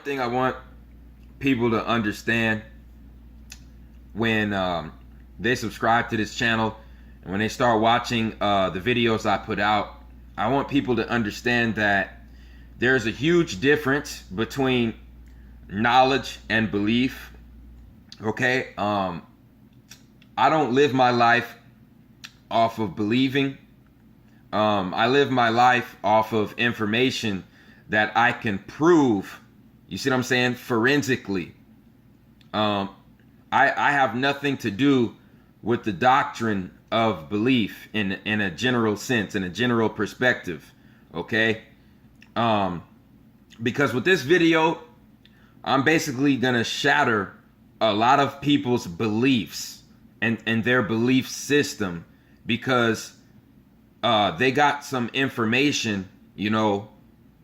thing I want people to understand when they subscribe to this channel and when they start watching the videos I put out, I want people to understand that there's a huge difference between knowledge and belief. Okay, I don't live my life off of believing. I live my life off of information that I can prove. You see what I'm saying? Forensically. I have nothing to do with the doctrine of belief in a general sense, in a general perspective. Okay? Because with this video, I'm basically gonna shatter a lot of people's beliefs and their belief system, because they got some information, you know,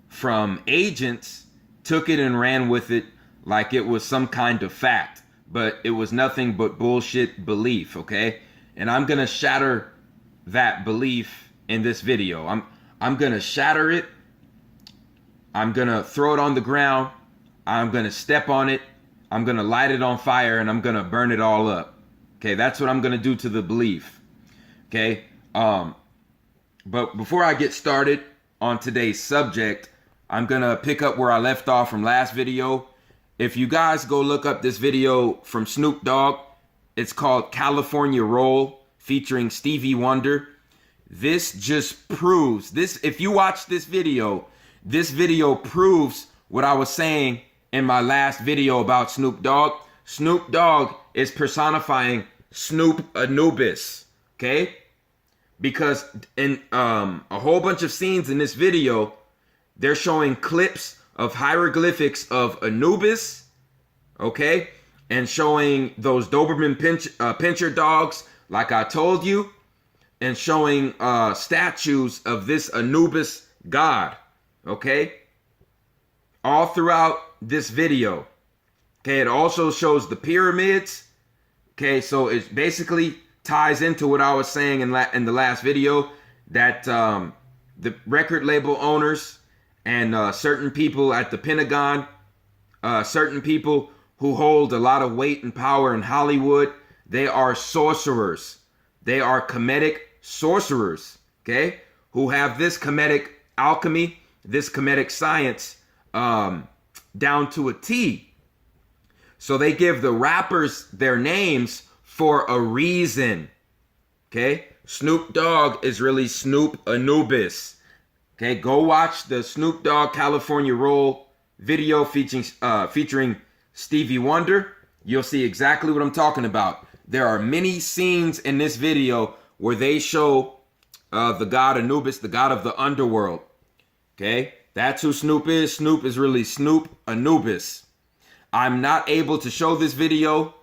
from agents, took it and ran with it like it was some kind of fact, but it was nothing but bullshit belief. Okay, and I'm gonna shatter that belief in this video. I'm gonna shatter it. I'm gonna throw it on the ground. I'm gonna step on it. I'm gonna light it on fire, and I'm gonna burn it all up. Okay, that's what I'm gonna do to the belief. Okay, but before I get started on today's subject, I'm gonna pick up where I left off from last video. If you guys go look up this video from Snoop Dogg, it's called California Roll featuring Stevie Wonder. This just proves this. If you watch this video proves what I was saying in my last video about Snoop Dogg. Snoop Dogg is personifying Snoop Anubis. Okay, because in a whole bunch of scenes in this video, they're showing clips of hieroglyphics of Anubis, okay, and showing those Doberman pincher dogs, like I told you, and showing statues of this Anubis god, okay, all throughout this video. Okay, it also shows the pyramids. Okay, so it basically ties into what I was saying in the last video, that the record label owners and certain people at the Pentagon, certain people who hold a lot of weight and power in Hollywood, they are sorcerers. They are Kemetic sorcerers, okay, who have this Kemetic alchemy, this Kemetic science down to a T. So they give the rappers their names for a reason. Okay, Snoop Dogg is really Snoop Anubis. Okay, go watch the Snoop Dogg California Roll video featuring Stevie Wonder. You'll see exactly what I'm talking about. There are many scenes in this video where they show the god Anubis, the god of the underworld. Okay, that's who Snoop is. Snoop is really Snoop Anubis. I'm not able to show this video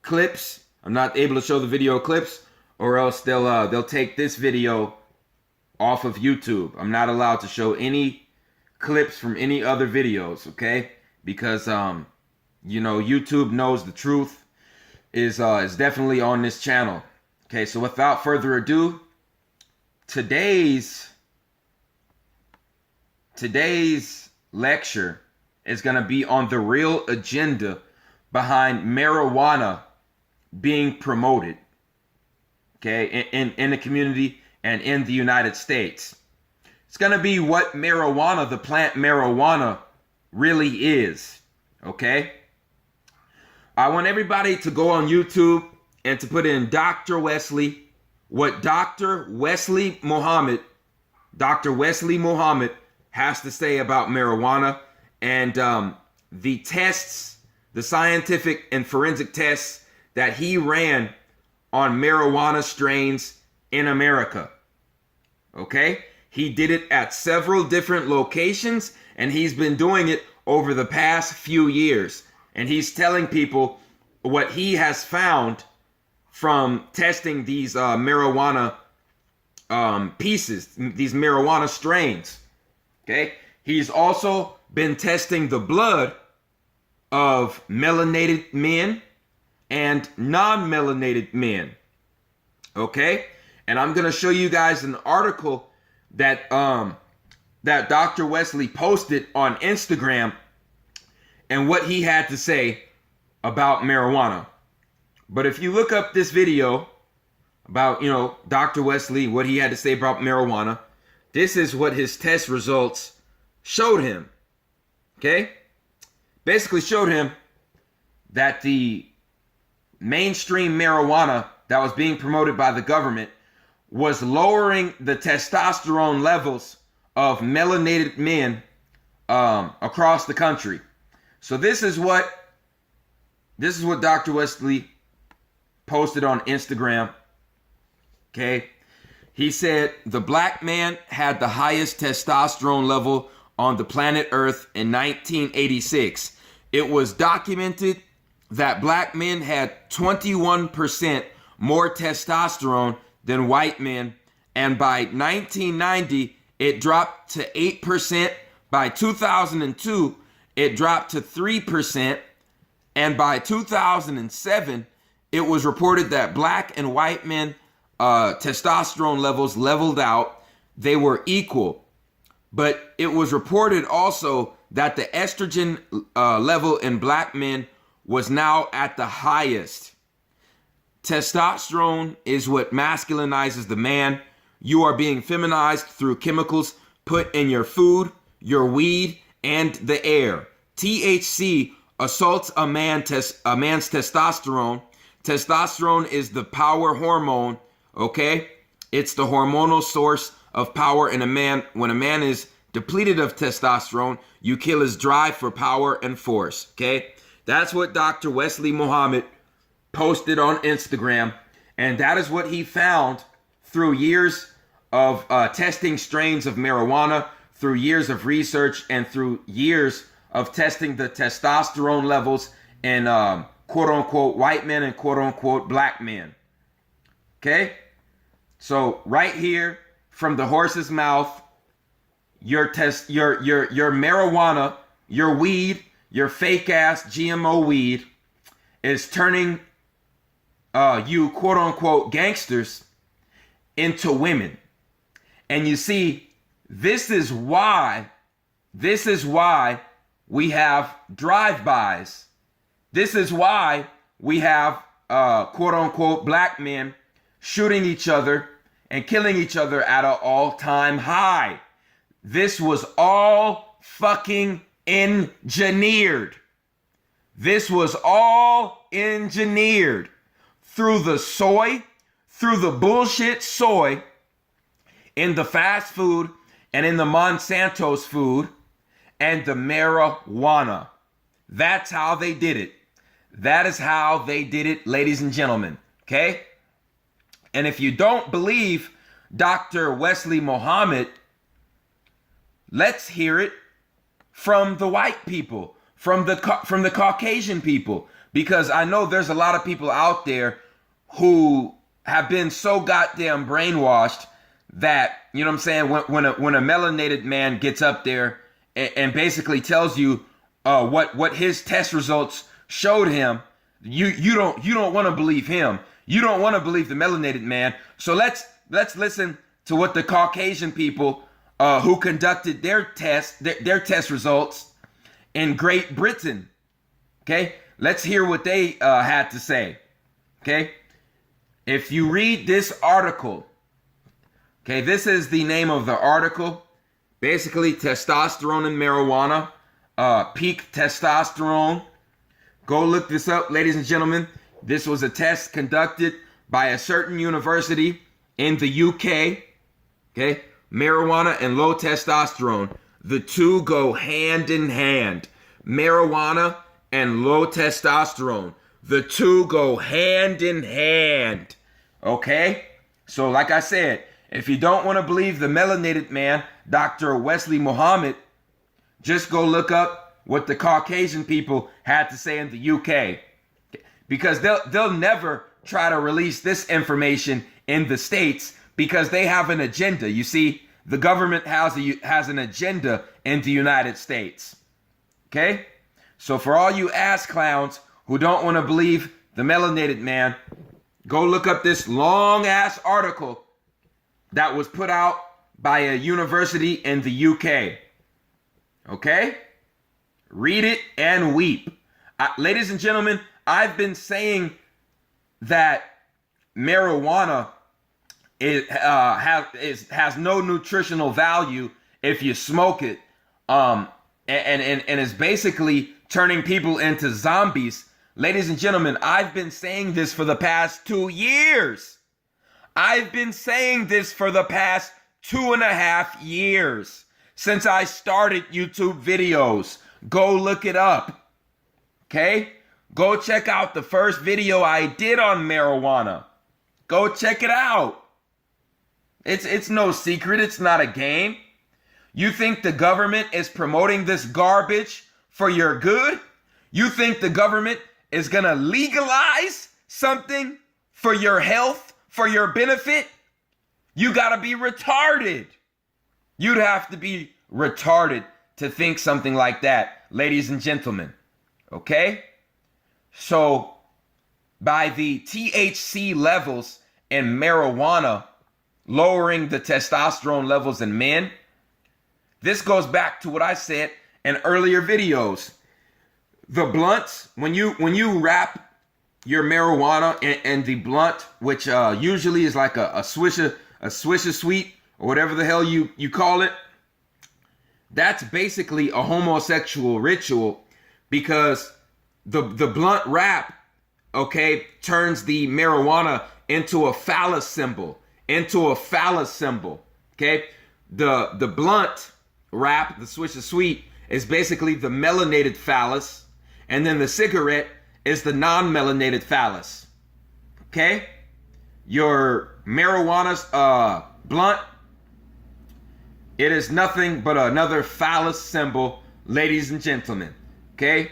clips. I'm not able to show the video clips, or else they'll take this video off of YouTube. I'm not allowed to show any clips from any other videos, okay? Because you know, YouTube knows the truth is definitely on this channel. Okay, so without further ado, today's lecture is going to be on the real agenda behind marijuana being promoted, okay, in the community and in the United States. It's going to be what marijuana, the plant marijuana, really is, okay? I want everybody to go on YouTube and to put in Dr. Wesley, what Dr. Wesley Muhammad has to say about marijuana, and the tests, the scientific and forensic tests that he ran on marijuana strains in America. Okay? He did it at several different locations, and he's been doing it over the past few years. And he's telling people what he has found from testing these marijuana pieces, these marijuana strains. Okay? He's also been testing the blood of melanated men and non-melanated men. Okay? And I'm going to show you guys an article that that Dr. Wesley posted on Instagram. and what he had to say about marijuana. But if you look up this video about, Dr. Wesley, what he had to say about marijuana, this is what his test results showed him. Okay? Basically showed him that the mainstream marijuana that was being promoted by the government was lowering the testosterone levels of melanated men across the country. So this is what Dr. Wesley posted on Instagram. Okay. He said the black man had the highest testosterone level on the planet Earth in 1986. It was documented that black men had 21% more testosterone than white men, and by 1990 it dropped to 8%. By 2002 it dropped to 3%, and by 2007 it was reported that black and white men testosterone levels leveled out. They were equal. But it was reported also that the estrogen level in black men was now at the highest. Testosterone is what masculinizes the man. You are being feminized through chemicals put in your food, your weed, and the air. THC assaults a man's testosterone. Testosterone is the power hormone, okay? It's the hormonal source of power in a man. When a man is depleted of testosterone, you kill his drive for power and force, okay? That's what Dr. Wesley Muhammad posted on Instagram, and that is what he found through years of testing strains of marijuana, through years of research, and through years of testing the testosterone levels in quote-unquote white men and quote-unquote black men. Okay? So right here from the horse's mouth, your marijuana, your weed, your fake ass GMO weed is turning you quote-unquote gangsters into women. And you see, this is why we have drive-bys. This is why we have quote-unquote black men shooting each other and killing each other at an all-time high. This was all fucking engineered. This was all engineered through the soy, through the bullshit soy in the fast food and in the Monsanto's food and the marijuana. That's how they did it. That is how they did it, ladies and gentlemen. Okay? And if you don't believe Dr. Wesley Muhammad, let's hear it from the white people, from the Caucasian people, because I know there's a lot of people out there who have been so goddamn brainwashed that, you know what I'm saying, when a melanated man gets up there and basically tells you what his test results showed him, you don't want to believe him. You don't want to believe the melanated man. So let's listen to what the Caucasian people who conducted their test results in Great Britain. Okay, let's hear what they had to say. Okay, if you read this article, okay, this is the name of the article. Basically, testosterone and marijuana, peak testosterone. Go look this up, ladies and gentlemen. This was a test conducted by a certain university in the UK. Okay, marijuana and low testosterone. The two go hand in hand. Marijuana and low testosterone. The two go hand in hand. Okay? So like I said, if you don't want to believe the melanated man, Dr. Wesley Muhammad, just go look up what the Caucasian people had to say in the UK. Because they'll never try to release this information in the States because they have an agenda. You see, the government has an agenda in the United States. Okay? So for all you ass clowns who don't want to believe the melanated man, go look up this long ass article that was put out by a university in the UK. Okay? Read it and weep. Ladies and gentlemen, I've been saying that marijuana has no nutritional value if you smoke it, and is basically turning people into zombies. Ladies and gentlemen, I've been saying this for the past 2 years. I've been saying this for the past 2.5 years since I started YouTube videos. Go look it up. Okay? Go check out the first video I did on marijuana. Go check it out. It's no secret. It's not a game. You think the government is promoting this garbage for your good? You think the government is going to legalize something for your health, for your benefit? You got to be retarded. You'd have to be retarded to think something like that, ladies and gentlemen. Okay? So, by the THC levels in marijuana lowering the testosterone levels in men, this goes back to what I said in earlier videos. The blunts, when you wrap your marijuana and the blunt, which usually is like a swisher sweet or whatever the hell you call it, that's basically a homosexual ritual, because the blunt wrap, okay, turns the marijuana into a phallus symbol, okay? The blunt wrap, the swisher sweet, is basically the melanated phallus, and then the cigarette is the non-melanated phallus. Okay? Your marijuana's blunt, it is nothing but another phallus symbol, ladies and gentlemen. Okay?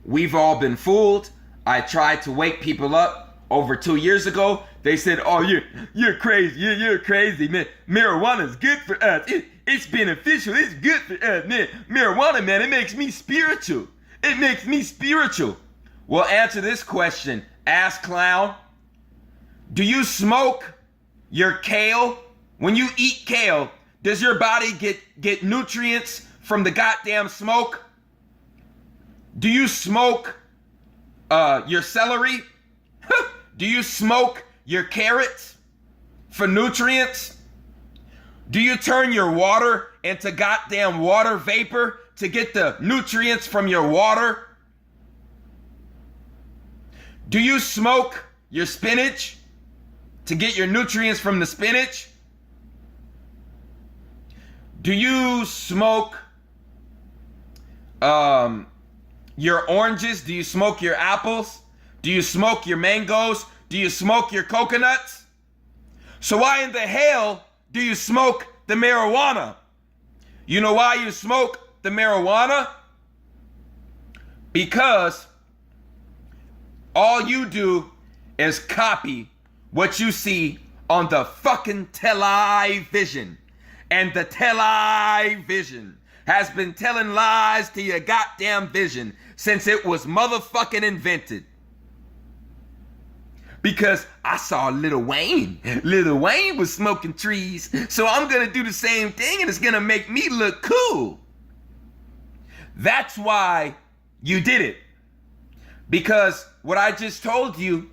We've all been fooled. I tried to wake people up over 2 years ago. They said, "Oh, you're crazy. You're crazy, man. Marijuana's good for us. It's beneficial. It's good for us, man. Marijuana, man, it makes me spiritual. It makes me spiritual." Well, answer this question, ass clown. Do you smoke your kale? When you eat kale, does your body get nutrients from the goddamn smoke? Do you smoke your celery? Do you smoke your carrots for nutrients? Do you turn your water into goddamn water vapor to get the nutrients from your water? Do you smoke your spinach to get your nutrients from the spinach? Do you smoke your oranges? Do you smoke your apples? Do you smoke your mangoes? Do you smoke your coconuts? So why in the hell do you smoke the marijuana? You know why you smoke the marijuana? Because all you do is copy what you see on the fucking television. And the television has been telling lies to your goddamn vision since it was motherfucking invented. Because I saw Lil Wayne. Lil Wayne was smoking trees, so I'm gonna do the same thing and it's gonna make me look cool. That's why you did it. Because what I just told you,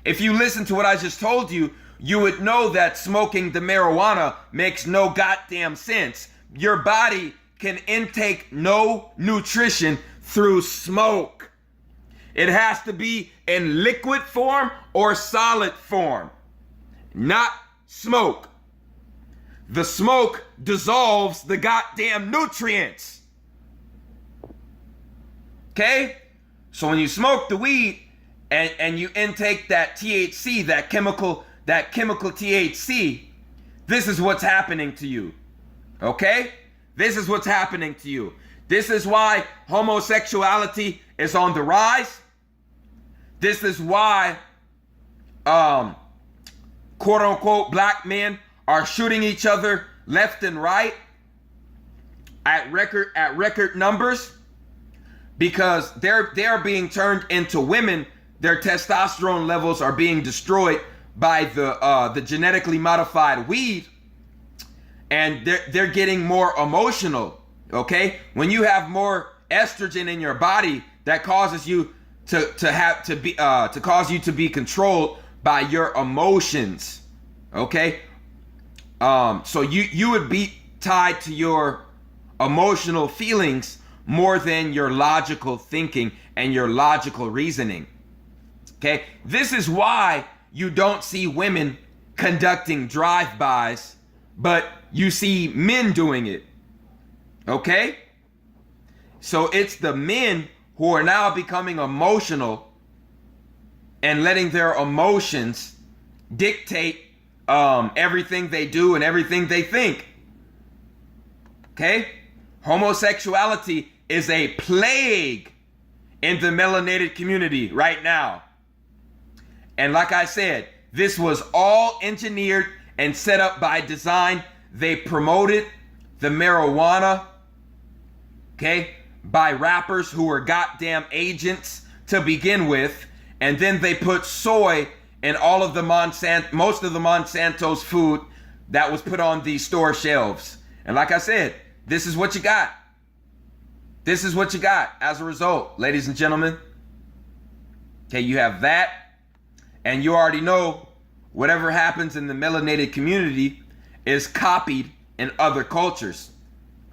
if you listen to what I just told you, you would know that smoking the marijuana makes no goddamn sense. Your body can intake no nutrition through smoke. It has to be in liquid form or solid form, not smoke. The smoke dissolves the goddamn nutrients. Okay? So when you smoke the weed and you intake that THC, that chemical THC, this is what's happening to you. Okay? This is what's happening to you. This is why homosexuality is on the rise. This is why quote unquote black men are shooting each other left and right at record numbers, because they're being turned into women. Their testosterone levels are being destroyed by the genetically modified weed, and they're getting more emotional. Okay, when you have more estrogen in your body that causes you to cause you to be controlled by your emotions. Okay? So you would be tied to your emotional feelings more than your logical thinking and your logical reasoning. Okay? This is why you don't see women conducting drive-bys, but you see men doing it. Okay? So it's the men who are now becoming emotional and letting their emotions dictate everything they do and everything they think. Okay? Homosexuality is a plague in the melanated community right now. And like I said, this was all engineered and set up by design. They promoted the marijuana, okay, by rappers who were goddamn agents to begin with. And then they put soy in all of the most of the Monsanto's food that was put on the store shelves. And like I said, this is what you got. This is what you got as a result, ladies and gentlemen. Okay, you have that. And you already know whatever happens in the melanated community is copied in other cultures.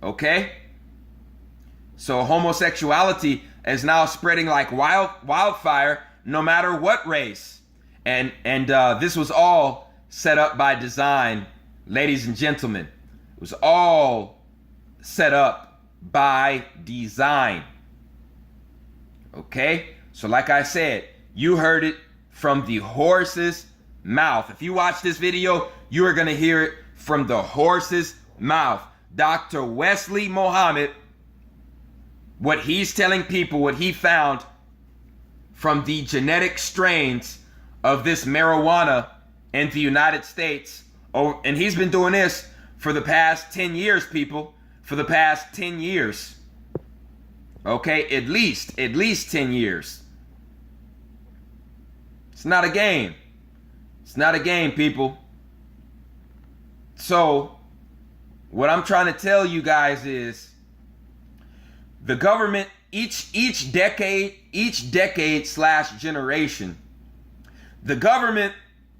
Okay? So homosexuality is now spreading like wildfire no matter what race. And this was all set up by design, ladies and gentlemen. It was all set up by design. Okay? So like I said, you heard it from the horse's mouth. If you watch this video, you are going to hear it from the horse's mouth. Dr. Wesley Muhammad, what he's telling people, what he found from the genetic strains of this marijuana in the United States. Oh, and he's been doing this for the past 10 years, people. For the past 10 years. Okay, at least 10 years. It's not a game. It's not a game, people. So, what I'm trying to tell you guys is the government, each decade slash generation, the government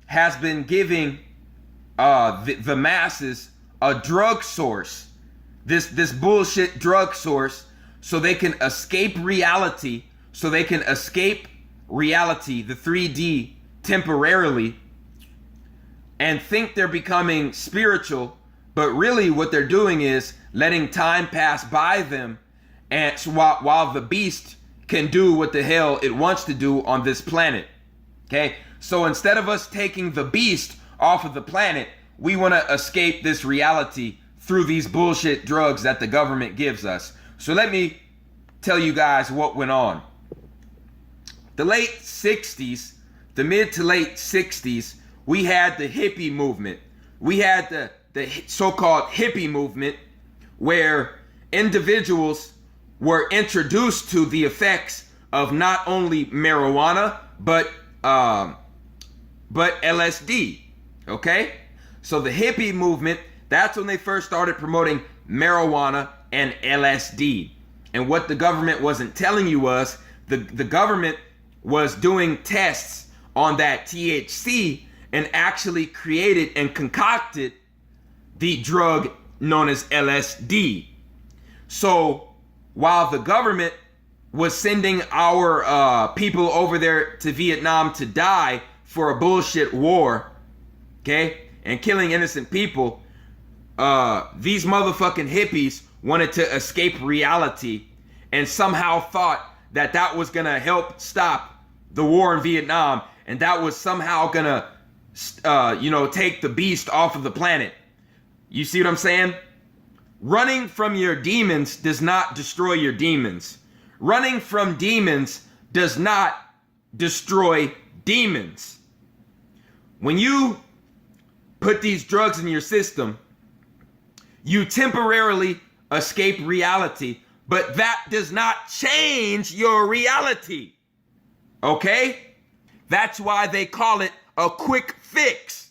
has been giving the masses a drug source, this bullshit drug source, so they can escape reality, the 3D, temporarily, and think they're becoming spiritual, but really what they're doing is letting time pass by them, and so while the beast can do what the hell it wants to do on this planet. Okay, so instead of us taking the beast off of the planet, we want to escape this reality through these bullshit drugs that the government gives us. So let me tell you guys what went on. The late 60s, the mid to late 60s, we had the hippie movement. We had the so-called hippie movement where individuals were introduced to the effects of not only marijuana, but LSD, okay? So the hippie movement, that's when they first started promoting marijuana and LSD. And what the government wasn't telling you was the government was doing tests on that THC and actually created and concocted the drug known as LSD. So while the government was sending our people over there to Vietnam to die for a bullshit war, okay, and killing innocent people, these motherfucking hippies wanted to escape reality and somehow thought that that was gonna help stop the war in Vietnam, and that was somehow gonna, take the beast off of the planet. You see what I'm saying? Running from your demons does not destroy your demons. Running from demons does not destroy demons. When you put these drugs in your system, you temporarily escape reality, but that does not change your reality. Okay? That's why they call it a quick fix.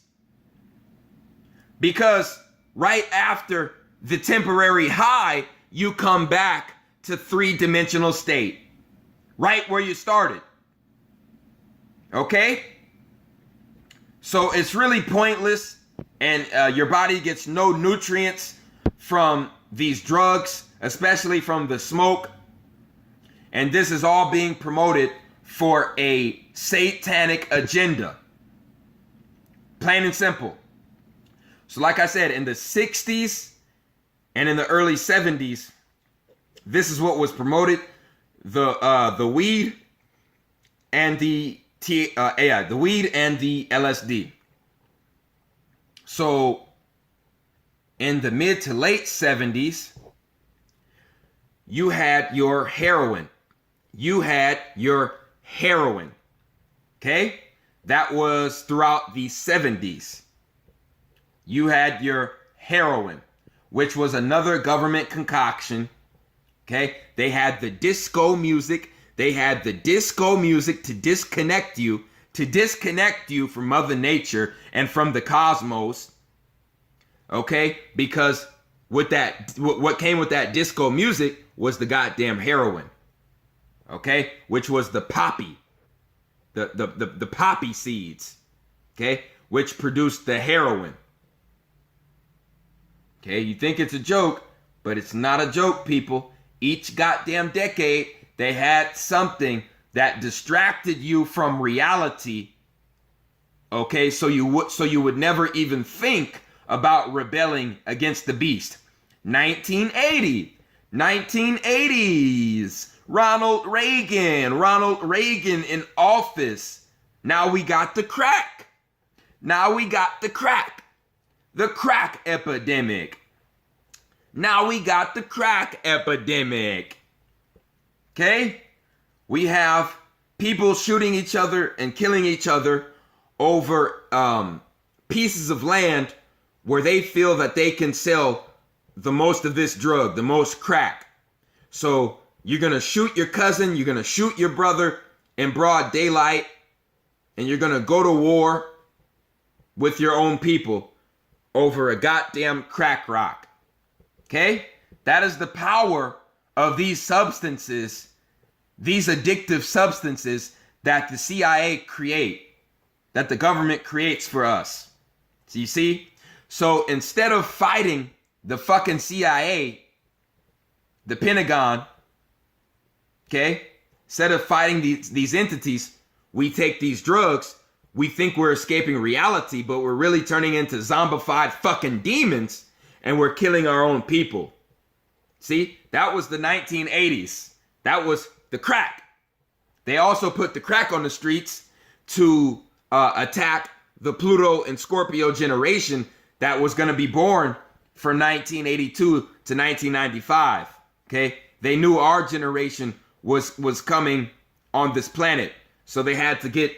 Because right after the temporary high, you come back to three-dimensional state, right where you started. Okay? So it's really pointless, and your body gets no nutrients from these drugs, especially from the smoke. And this is all being promoted for a satanic agenda. Plain and simple. So like I said, in the 60s and in the early 70s, this is what was promoted. The weed and the weed and the LSD. So in the mid to late 70s, you had your heroin. Okay? That was throughout the 70s. You had your heroin, which was another government concoction. Okay? They had the disco music. They had the disco music to disconnect you from Mother Nature and from the cosmos. Okay? Because with that, what came with that disco music was the goddamn heroin. Okay? Which was the poppy. The poppy seeds. Okay? Which produced the heroin. Okay? You think it's a joke, but it's not a joke, people. Each goddamn decade, they had something that distracted you from reality. Okay? So you would never even think about rebelling against the beast. 1980s. Ronald Reagan in office. Now we got the crack. The crack epidemic. Okay? We have people shooting each other and killing each other over pieces of land where they feel that they can sell the most of this drug, the most crack. So you're going to shoot your cousin, you're going to shoot your brother in broad daylight, and you're going to go to war with your own people over a goddamn crack rock. Okay? That is the power of these substances, these addictive substances that the CIA create, that the government creates for us. So you see? So instead of fighting the fucking CIA, the Pentagon, okay, instead of fighting these entities, we take these drugs. We think we're escaping reality, but we're really turning into zombified fucking demons, and we're killing our own people. See, that was the 1980s. That was the crack. They also put the crack on the streets to attack the Pluto and Scorpio generation that was going to be born from 1982 to 1995. Okay, they knew our generation was coming on this planet, so they had to get,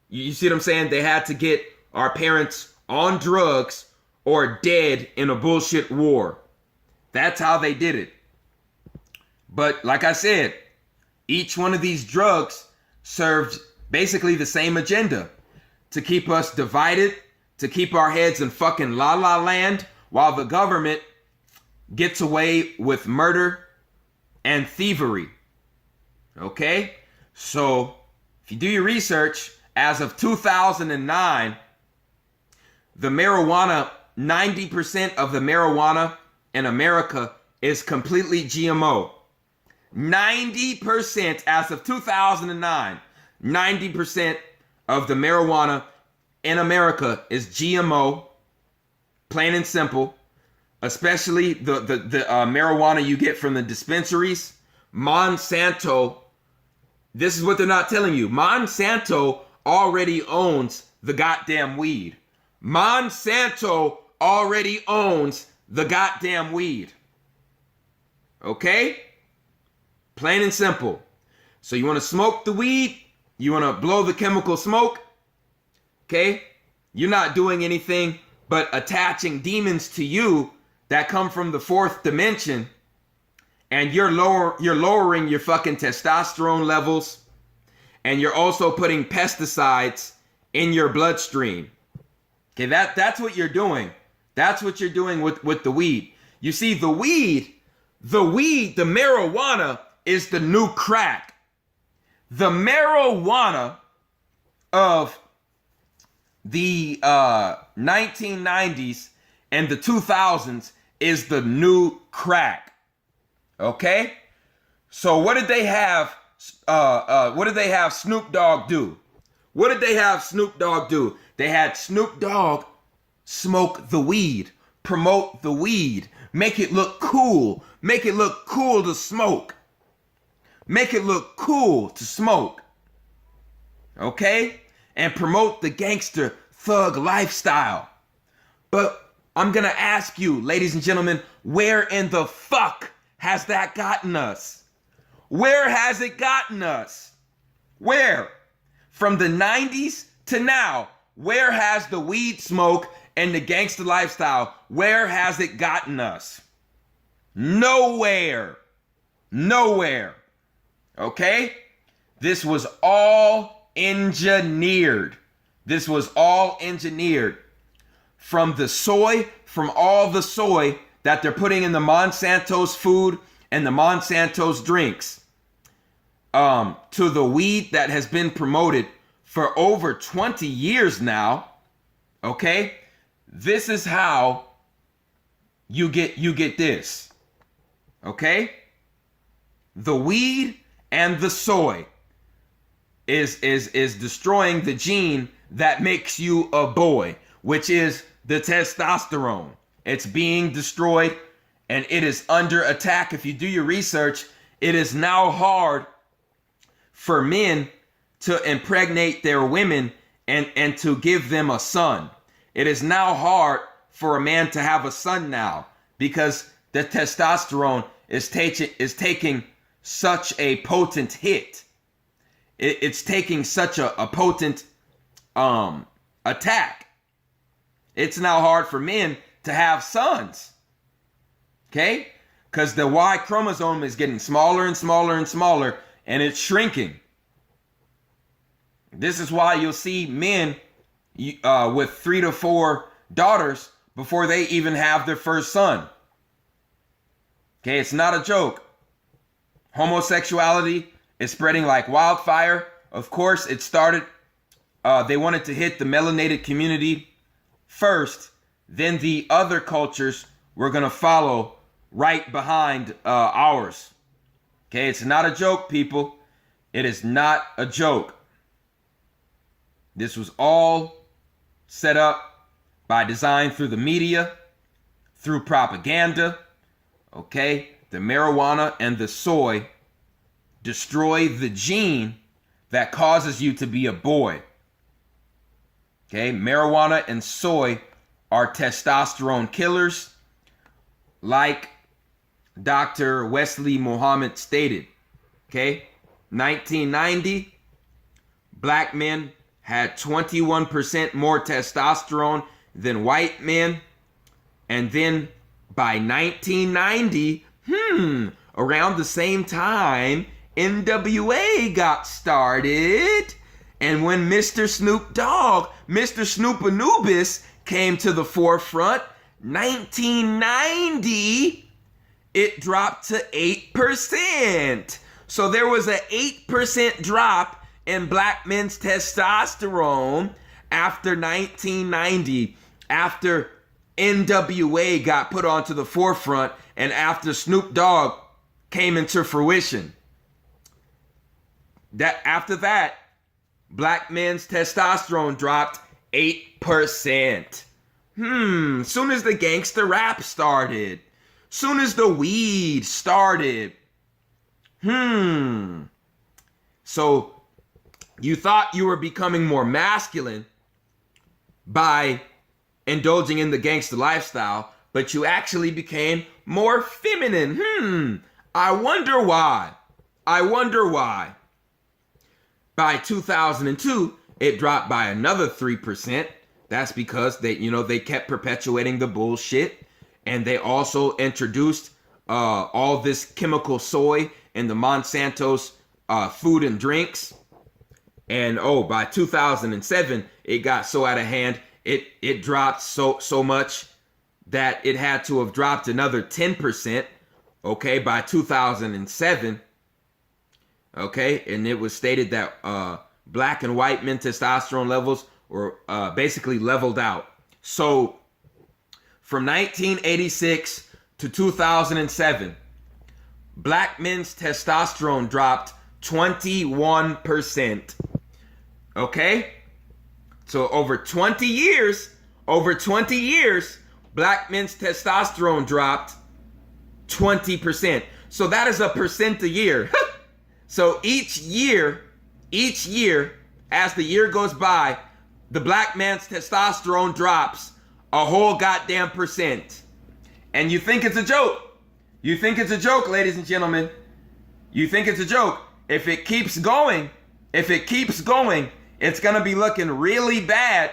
you see what I'm saying? They had to get our parents on drugs or dead in a bullshit war. That's how they did it. But like I said, each one of these drugs served basically the same agenda: to keep us divided, to keep our heads in fucking la la land, while the government gets away with murder and thievery. Okay? So, if you do your research, as of 2009, the marijuana, 90% of the marijuana in America is completely GMO. 90% as of 2009, 90% of the marijuana in America is GMO, plain and simple. Especially the marijuana you get from the dispensaries. Monsanto, this is what they're not telling you. Monsanto already owns the goddamn weed. Monsanto already owns the goddamn weed. Okay? Plain and simple. So you want to smoke the weed? You want to blow the chemical smoke? Okay? You're not doing anything but attaching demons to you that come from the fourth dimension, and you're lowering your fucking testosterone levels, and you're also putting pesticides in your bloodstream. Okay, that's what you're doing. That's what you're doing with the weed. You see, the weed The weed, the marijuana, is the new crack. The marijuana of the 1990s and the 2000s is the new crack. Okay? So what did they have? What did they have Snoop Dogg do? What did they have Snoop Dogg do? They had Snoop Dogg smoke the weed, promote the weed, make it look cool, make it look cool to smoke, make it look cool to smoke. Okay? And promote the gangster thug lifestyle. But I'm gonna ask you, ladies and gentlemen, where in the fuck has that gotten us? Where has it gotten us? Where? From the 90s to now, where has the weed smoke and the gangster lifestyle, where has it gotten us? Nowhere. Nowhere. Okay? This was all engineered. This was all engineered. From the soy, from all the soy that they're putting in the Monsanto's food and the Monsanto's drinks, to the weed that has been promoted for over 20 years now. Okay? This is how you get this. Okay? The weed and the soy is destroying the gene that makes you a boy, which is the testosterone. It's being destroyed and it is under attack. If you do your research, it is now hard for men to impregnate their women and to give them a son. It is now hard for a man to have a son now because the testosterone is taking such a potent hit. It's taking such a potent attack. It's now hard for men to have sons. Okay? Because the Y chromosome is getting smaller and smaller and smaller, and it's shrinking. This is why you'll see men with 3 to 4 daughters before they even have their first son. Okay, it's not a joke. Homosexuality is spreading like wildfire. Of course, it started, they wanted to hit the melanated community first, then the other cultures were going to follow right behind ours. Okay, it's not a joke, people. It is not a joke. This was all set up by design through the media, through propaganda. Okay, the marijuana and the soy destroy the gene that causes you to be a boy. Okay, marijuana and soy are testosterone killers, like Dr. Wesley Muhammad stated. Okay, 1990, black men had 21% more testosterone than white men. And then by 1990, around the same time, NWA got started. And when Mr. Snoop Dogg, Mr. Snoop Anubis came to the forefront, 1990, it dropped to 8%. So there was an 8% drop in black men's testosterone after 1990, after NWA got put onto the forefront and after Snoop Dogg came into fruition. After that, black men's testosterone dropped 8%. Soon as the gangster rap started, soon as the weed started, So you thought you were becoming more masculine by indulging in the gangster lifestyle, but you actually became more feminine. I wonder why. By 2002, it dropped by another 3%. That's because they kept perpetuating the bullshit, and they also introduced all this chemical soy in the Monsanto's food and drinks. And by 2007, it got so out of hand, it dropped so much that it had to have dropped another 10% okay, by 2007, okay, and it was stated that black and white men testosterone levels were basically leveled out. So from 1986 to 2007, black men's testosterone dropped 21%. Okay? So over 20 years, black men's testosterone dropped 20%. So that is a percent a year. So each year, as the year goes by, the black man's testosterone drops a whole goddamn percent. And you think it's a joke. You think it's a joke, ladies and gentlemen. You think it's a joke. If it keeps going, it's gonna be looking really bad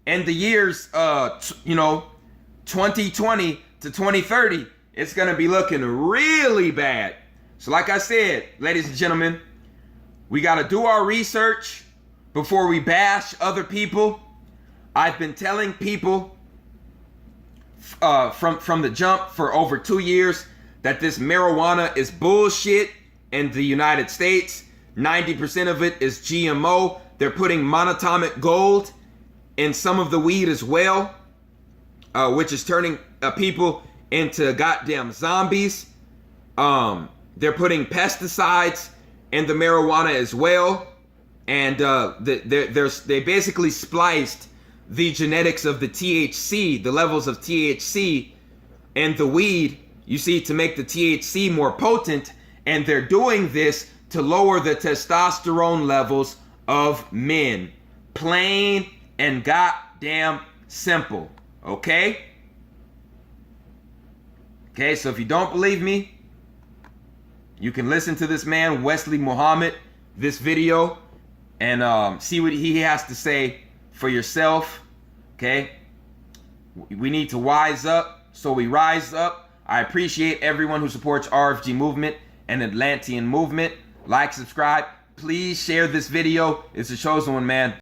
in the years, 2020 to 2030. It's gonna be looking really bad. So like I said, ladies and gentlemen, we gotta do our research before we bash other people. I've been telling people from the jump for over 2 years that this marijuana is bullshit in the United States. 90% of it is GMO. They're putting monatomic gold in some of the weed as well, which is turning people into goddamn zombies. They're putting pesticides in the marijuana as well. And they basically spliced the genetics of the THC, the levels of THC in the weed, you see, to make the THC more potent. And they're doing this to lower the testosterone levels of men. Plain and goddamn simple. Okay? Okay, so if you don't believe me, you can listen to this man, Wesley Muhammad, this video, and see what he has to say for yourself. Okay? We need to wise up, so we rise up. I appreciate everyone who supports RFG movement and Atlantean movement. Like, subscribe. Please share this video. It's a chosen one, man.